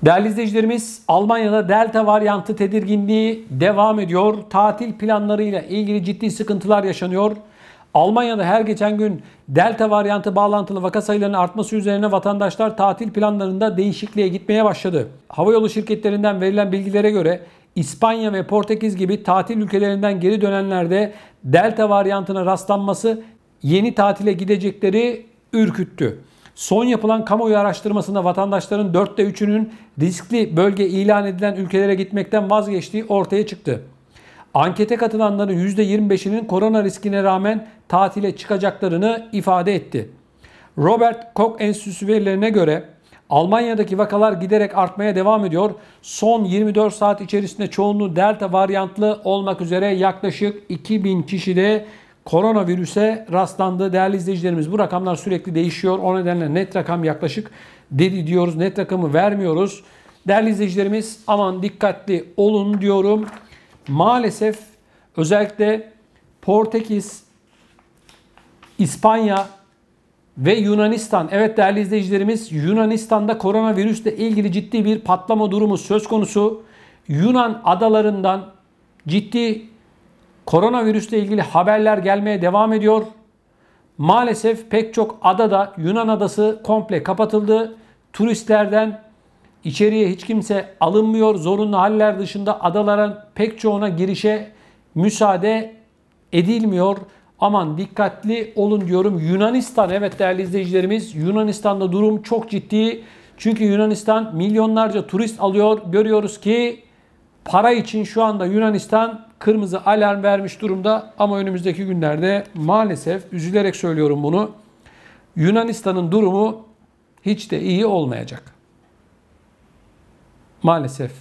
Değerli izleyicilerimiz, Almanya'da Delta varyantı tedirginliği devam ediyor. Tatil planlarıyla ilgili ciddi sıkıntılar yaşanıyor. Almanya'da her geçen gün Delta varyantı bağlantılı vaka sayılarının artması üzerine vatandaşlar tatil planlarında değişikliğe gitmeye başladı. Havayolu şirketlerinden verilen bilgilere göre İspanya ve Portekiz gibi tatil ülkelerinden geri dönenlerde Delta varyantına rastlanması yeni tatile gidecekleri ürküttü. Son yapılan kamuoyu araştırmasında vatandaşların 4'te 3'ünün riskli bölge ilan edilen ülkelere gitmekten vazgeçtiği ortaya çıktı. Ankete katılanların %25'inin korona riskine rağmen tatile çıkacaklarını ifade etti. Robert Koch Enstitüsü verilerine göre Almanya'daki vakalar giderek artmaya devam ediyor. Son 24 saat içerisinde çoğunluğu Delta varyantlı olmak üzere yaklaşık 2000 kişide koronavirüse rastlandı. Değerli izleyicilerimiz, bu rakamlar sürekli değişiyor. O nedenle net rakam yaklaşık dedi diyoruz. Net rakamı vermiyoruz. Değerli izleyicilerimiz, aman dikkatli olun diyorum. Maalesef özellikle Portekiz, İspanya ve Yunanistan. Evet değerli izleyicilerimiz, Yunanistan'da koronavirüsle ilgili ciddi bir patlama durumu söz konusu. Yunan adalarından ciddi koronavirüsle ilgili haberler gelmeye devam ediyor. Maalesef pek çok adada, Yunan adası komple kapatıldı. Turistlerden içeriye hiç kimse alınmıyor. Zorunlu haller dışında adaların pek çoğuna girişe müsaade edilmiyor. Aman dikkatli olun diyorum. Yunanistan, evet değerli izleyicilerimiz, Yunanistan'da durum çok ciddi. Çünkü Yunanistan milyonlarca turist alıyor. Görüyoruz ki para için şu anda Yunanistan kırmızı alarm vermiş durumda. Ama önümüzdeki günlerde maalesef, üzülerek söylüyorum bunu, Yunanistan'ın durumu hiç de iyi olmayacak. Maalesef.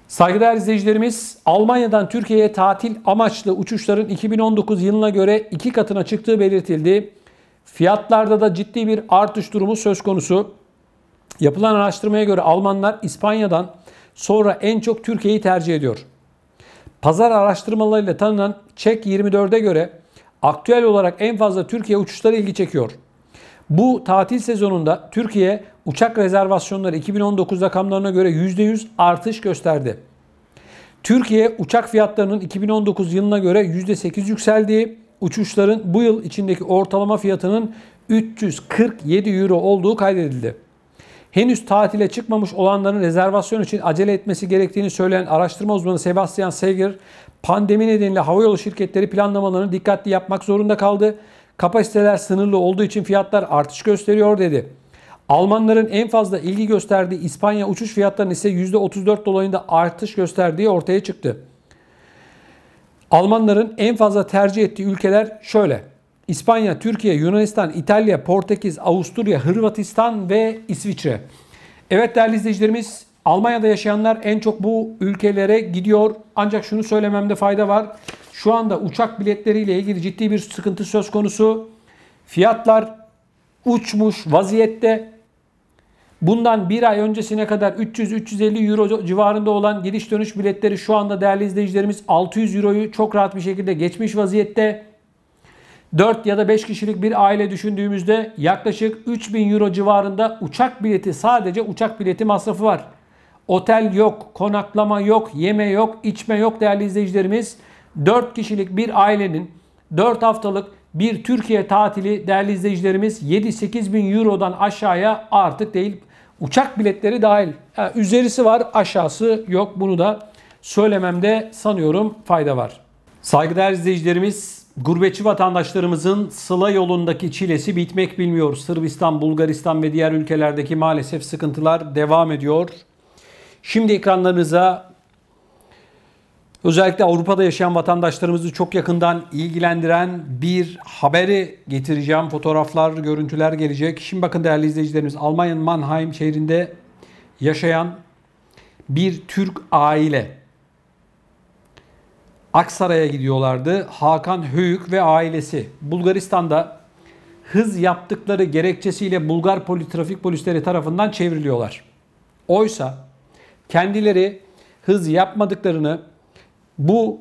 Saygıdeğer izleyicilerimiz, Almanya'dan Türkiye'ye tatil amaçlı uçuşların 2019 yılına göre 2 katına çıktığı belirtildi. Fiyatlarda da ciddi bir artış durumu söz konusu. Yapılan araştırmaya göre Almanlar İspanya'dan sonra en çok Türkiye'yi tercih ediyor. Pazar araştırmalarıyla tanınan Check24'e göre aktüel olarak en fazla Türkiye uçuşları ilgi çekiyor. Bu tatil sezonunda Türkiye uçak rezervasyonları 2019 rakamlarına göre %100 artış gösterdi. Türkiye uçak fiyatlarının 2019 yılına göre %8 yükseldiği, uçuşların bu yıl içindeki ortalama fiyatının 347 euro olduğu kaydedildi. Henüz tatile çıkmamış olanların rezervasyon için acele etmesi gerektiğini söyleyen araştırma uzmanı Sebastian Seger, pandemi nedeniyle havayolu şirketleri planlamalarını dikkatli yapmak zorunda kaldı. Kapasiteler sınırlı olduğu için fiyatlar artış gösteriyor dedi. Almanların en fazla ilgi gösterdiği İspanya uçuş fiyatlarının ise %34 dolayında artış gösterdiği ortaya çıktı. Almanların en fazla tercih ettiği ülkeler şöyle: İspanya, Türkiye, Yunanistan, İtalya, Portekiz, Avusturya, Hırvatistan ve İsviçre. Evet değerli izleyicilerimiz, Almanya'da yaşayanlar en çok bu ülkelere gidiyor. Ancak şunu söylememde fayda var. Şu anda uçak biletleriyle ilgili ciddi bir sıkıntı söz konusu. Fiyatlar uçmuş vaziyette. Bundan bir ay öncesine kadar 300-350 euro civarında olan gidiş dönüş biletleri şu anda değerli izleyicilerimiz 600 euroyu çok rahat bir şekilde geçmiş vaziyette. 4 ya da 5 kişilik bir aile düşündüğümüzde yaklaşık 3000 euro civarında uçak bileti, sadece uçak bileti masrafı var. Otel yok, konaklama yok, yeme yok, içme yok değerli izleyicilerimiz. 4 kişilik bir ailenin 4 haftalık bir Türkiye tatili değerli izleyicilerimiz 7-8 bin eurodan aşağıya artık değil. Uçak biletleri dahil. Yani üzerisi var, aşağısı yok. Bunu da söylememde sanıyorum fayda var. Saygıdeğer izleyicilerimiz, gurbetçi vatandaşlarımızın Sıla yolundaki çilesi bitmek bilmiyor. Sırbistan, Bulgaristan ve diğer ülkelerdeki maalesef sıkıntılar devam ediyor. Şimdi ekranlarınıza özellikle Avrupa'da yaşayan vatandaşlarımızı çok yakından ilgilendiren bir haberi getireceğim. Fotoğraflar, görüntüler gelecek. Şimdi bakın değerli izleyicilerimiz, Almanya'nın Mannheim şehrinde yaşayan bir Türk aile Aksaray'a gidiyorlardı. Hakan Höyük ve ailesi Bulgaristan'da hız yaptıkları gerekçesiyle Bulgar trafik polisleri tarafından çevriliyorlar. Oysa kendileri hız yapmadıklarını, bu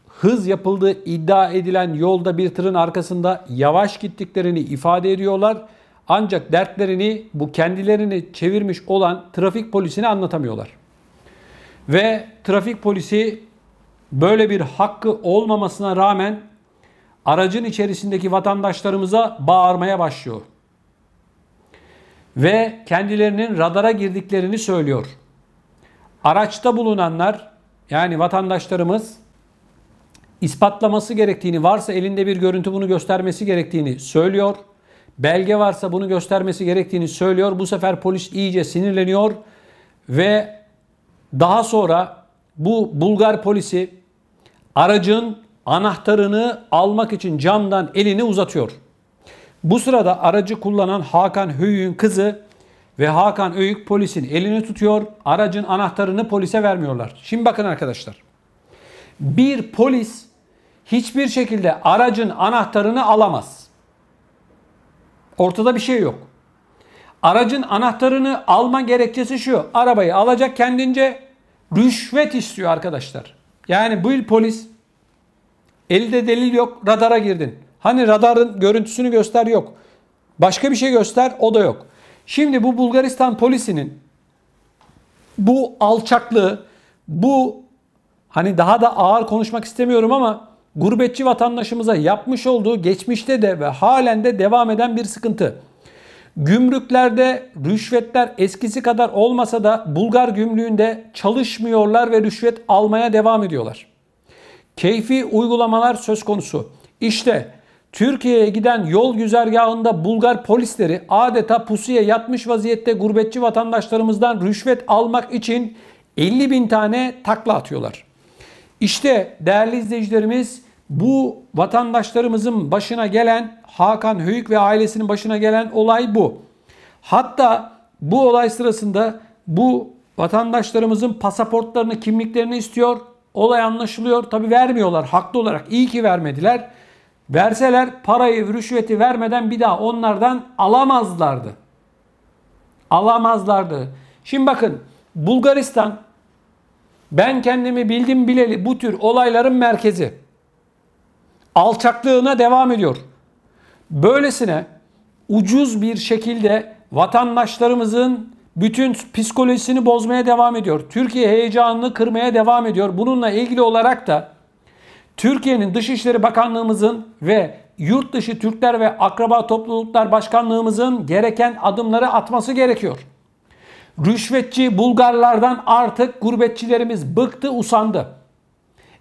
hız yapıldığı iddia edilen yolda bir tırın arkasında yavaş gittiklerini ifade ediyorlar. Ancak dertlerini bu kendilerini çevirmiş olan trafik polisine anlatamıyorlar. Ve trafik polisi böyle bir hakkı olmamasına rağmen aracın içerisindeki vatandaşlarımıza bağırmaya başlıyor. Ve kendilerinin radara girdiklerini söylüyor. Araçta bulunanlar, yani vatandaşlarımız, ispatlaması gerektiğini, varsa elinde bir görüntü bunu göstermesi gerektiğini söylüyor. Belge varsa bunu göstermesi gerektiğini söylüyor. Bu sefer polis iyice sinirleniyor ve daha sonra bu Bulgar polisi aracın anahtarını almak için camdan elini uzatıyor. Bu sırada aracı kullanan Hakan Höyük'ün kızı ve Hakan Höyük polisin elini tutuyor. Aracın anahtarını polise vermiyorlar. Şimdi bakın arkadaşlar. Bir polis hiçbir şekilde aracın anahtarını alamaz. Ortada bir şey yok. Aracın anahtarını alma gerekçesi şu: arabayı alacak kendince, rüşvet istiyor arkadaşlar. Yani bu polis, elde delil yok, radara girdin. Hani radarın görüntüsünü göster, yok. Başka bir şey göster, o da yok. Şimdi bu Bulgaristan polisinin bu alçaklığı, bu, hani daha da ağır konuşmak istemiyorum ama, gurbetçi vatandaşımıza yapmış olduğu geçmişte de ve halen de devam eden bir sıkıntı. Gümrüklerde rüşvetler eskisi kadar olmasa da Bulgar gümrüğünde çalışmıyorlar ve rüşvet almaya devam ediyorlar. Keyfi uygulamalar söz konusu. İşte Türkiye'ye giden yol güzergahında Bulgar polisleri adeta pusuya yatmış vaziyette gurbetçi vatandaşlarımızdan rüşvet almak için 50.000 tane takla atıyorlar. İşte değerli izleyicilerimiz, bu vatandaşlarımızın başına gelen, Hakan Höyük ve ailesinin başına gelen olay bu. Hatta bu olay sırasında bu vatandaşlarımızın pasaportlarını, kimliklerini istiyor. Olay anlaşılıyor. Tabii vermiyorlar haklı olarak. İyi ki vermediler. Verseler parayı, rüşveti vermeden bir daha onlardan alamazlardı. Alamazlardı. Şimdi bakın, Bulgaristan, ben kendimi bildim bileli bu tür olayların merkezi. Alçaklığına devam ediyor. Böylesine ucuz bir şekilde vatandaşlarımızın bütün psikolojisini bozmaya devam ediyor. Türkiye heyecanını kırmaya devam ediyor. Bununla ilgili olarak da Türkiye'nin Dışişleri Bakanlığımızın ve Yurt Dışı Türkler ve Akraba Topluluklar Başkanlığımızın gereken adımları atması gerekiyor. Rüşvetçi Bulgarlardan artık gurbetçilerimiz bıktı, usandı.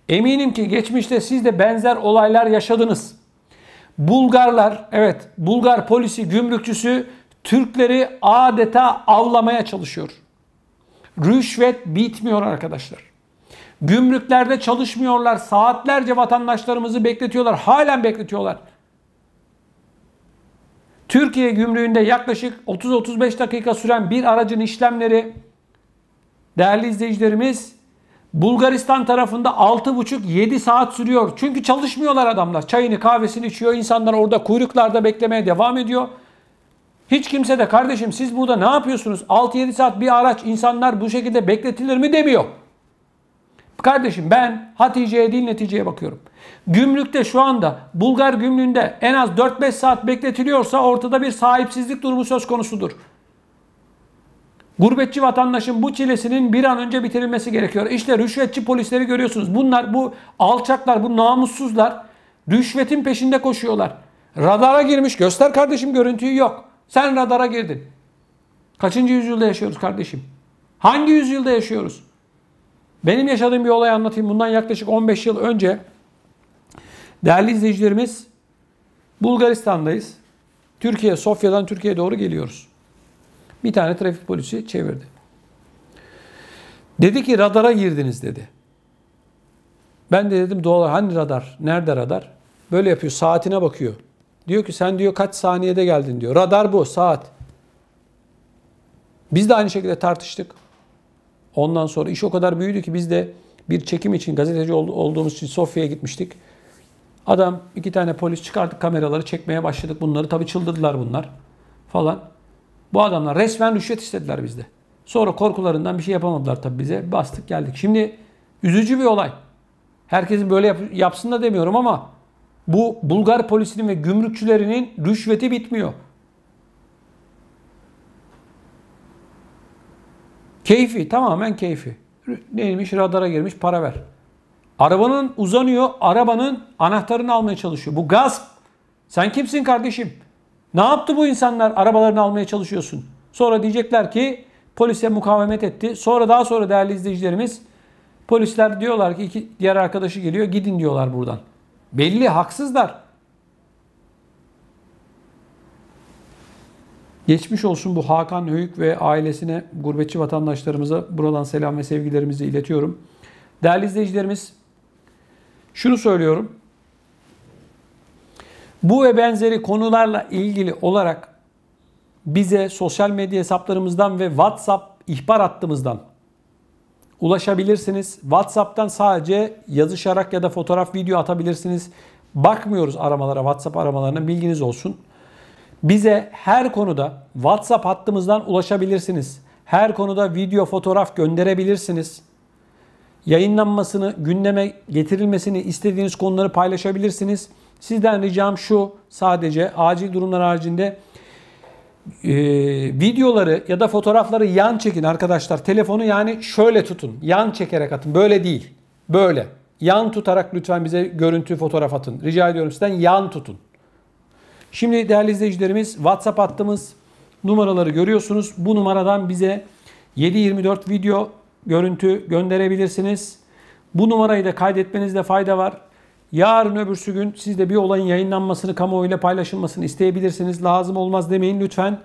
Eminim ki geçmişte siz de benzer olaylar yaşadınız. Bulgarlar, evet, Bulgar polisi, gümrükçüsü Türkleri adeta avlamaya çalışıyor. Rüşvet bitmiyor arkadaşlar. Gümrüklerde çalışmıyorlar. Saatlerce vatandaşlarımızı bekletiyorlar. Halen bekletiyorlar. Türkiye gümrüğünde yaklaşık 30-35 dakika süren bir aracın işlemleri, değerli izleyicilerimiz, Bulgaristan tarafında 6,5-7 saat sürüyor. Çünkü çalışmıyorlar adamlar. Çayını, kahvesini içiyor. İnsanlar orada kuyruklarda beklemeye devam ediyor. Hiç kimse de kardeşim siz burada ne yapıyorsunuz? 6-7 saat bir araç, insanlar bu şekilde bekletilir mi demiyor. Kardeşim ben Hatice'ye değil neticeye bakıyorum. Gümrükte şu anda, Bulgar gümrüğünde en az 4-5 saat bekletiliyorsa ortada bir sahipsizlik durumu söz konusudur. Gurbetçi vatandaşın bu çilesinin bir an önce bitirilmesi gerekiyor. İşte rüşvetçi polisleri görüyorsunuz. Bunlar, bu alçaklar, bu namussuzlar rüşvetin peşinde koşuyorlar. Radara girmiş. Göster kardeşim görüntüyü, yok. Sen radara girdin. Kaçıncı yüzyılda yaşıyoruz kardeşim? Hangi yüzyılda yaşıyoruz? Benim yaşadığım bir olay anlatayım. Bundan yaklaşık 15 yıl önce, değerli izleyicilerimiz, Bulgaristan'dayız. Sofya'dan Türkiye'ye doğru geliyoruz. Bir tane trafik polisi çevirdi. Dedi ki radara girdiniz dedi. Ben de dedim doğal, hani radar? Nerede radar? Böyle yapıyor, saatine bakıyor. Diyor ki sen diyor kaç saniyede geldin diyor. Radar bu, saat. Biz de aynı şekilde tartıştık. Ondan sonra iş o kadar büyüdü ki biz de bir çekim için, gazeteci olduğumuz için Sofya'ya gitmiştik. Adam, 2 tane polis çıkardık, kameraları çekmeye başladık bunları. Tabii çıldırdılar bunlar falan. Bu adamlar resmen rüşvet istediler bizde. Sonra korkularından bir şey yapamadılar tabii bize. Bastık geldik. Şimdi üzücü bir olay. Herkesin böyle yapsın da demiyorum ama bu Bulgar polisinin ve gümrükçülerinin rüşveti bitmiyor. Keyfi, tamamen keyfi. Neymiş? Radara girmiş, para ver. Arabanın uzanıyor, arabanın anahtarını almaya çalışıyor. Bu gasp. Sen kimsin kardeşim? Ne yaptı bu insanlar? Arabalarını almaya çalışıyorsun. Sonra diyecekler ki polise mukavemet etti. Daha sonra değerli izleyicilerimiz, polisler diyorlar ki iki diğer arkadaşı geliyor, gidin diyorlar buradan. Belli, haksızlar. Geçmiş olsun bu Hakan Höyük ve ailesine, gurbetçi vatandaşlarımıza buradan selam ve sevgilerimizi iletiyorum. Değerli izleyicilerimiz, şunu söylüyorum. Bu ve benzeri konularla ilgili olarak bize sosyal medya hesaplarımızdan ve WhatsApp ihbar hattımızdan ulaşabilirsiniz. WhatsApp'tan sadece yazışarak ya da fotoğraf, video atabilirsiniz. Bakmıyoruz aramalara, WhatsApp aramalarına, bilginiz olsun. Bize her konuda WhatsApp hattımızdan ulaşabilirsiniz. Her konuda video, fotoğraf gönderebilirsiniz. Yayınlanmasını, gündeme getirilmesini istediğiniz konuları paylaşabilirsiniz. Sizden ricam şu, sadece acil durumlar haricinde videoları ya da fotoğrafları yan çekin arkadaşlar. Telefonu yani şöyle tutun. Yan çekerek atın. Böyle değil. Böyle. Yan tutarak lütfen bize görüntü, fotoğraf atın. Rica ediyorum sizden, yan tutun. Şimdi değerli izleyicilerimiz, WhatsApp hattımız, numaraları görüyorsunuz. Bu numaradan bize 7/24 video, görüntü gönderebilirsiniz. Bu numarayı da kaydetmenizde fayda var. Yarın öbürsü gün siz de bir olayın yayınlanmasını, kamuoyuyla paylaşılmasını isteyebilirsiniz. Lazım olmaz demeyin lütfen.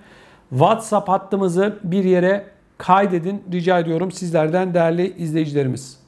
WhatsApp hattımızı bir yere kaydedin rica ediyorum sizlerden değerli izleyicilerimiz.